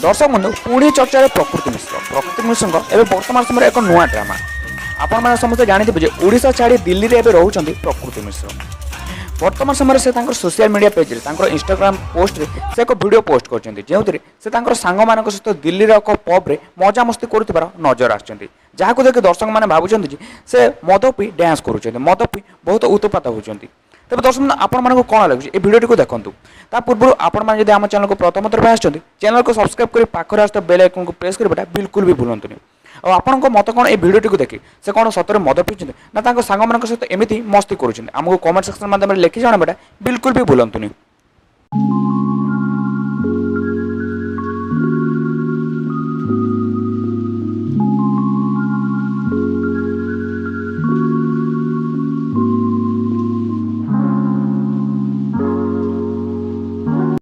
दर्शक बंधु पुणी चर्चा प्रकृति मिश्र एवं वर्तमान समय एक नुआ ड्रामा आपण मैंने समस्त जानते ओडिशा छाड़ी दिल्ली में रोचे प्रकृति मिश्र वर्तमान समय से सोशल मीडिया पेज रे इंस्टाग्राम पोस्ट रे से एक वीडियो पोस्ट करछन्ती जेउतरे से सांग मानक सहित दिल्ली एक पब रे मजा मस्ती करुथिबार नजर आछन्ती जहाको देखि दर्शक माने भाबुछन्ती से मद पी डांस करुछन्ती मद पी बहुत उत्पात होछन्ती। तेज दर्शक आपण मानक कौन लगे ये वीडियो को देखूँ ता पूर्व आपण मैंने जब आम चैनल को प्रथम थर आसछन्ती चैनल को सब्सक्राइब कर पाखर आस बेल आइकन को प्रेस करवाटा बिल्कुल भी भूलंतुनी। और आपण मत कौन ये वीडियो को देखि से कौन सतरे मद पीछे ना सांग मान सहित एमती मस्ती करुँच आमको कमेंट सेक्शन माध्यम लिखि जणाटा बिल्कुल भी भूलंतुनी।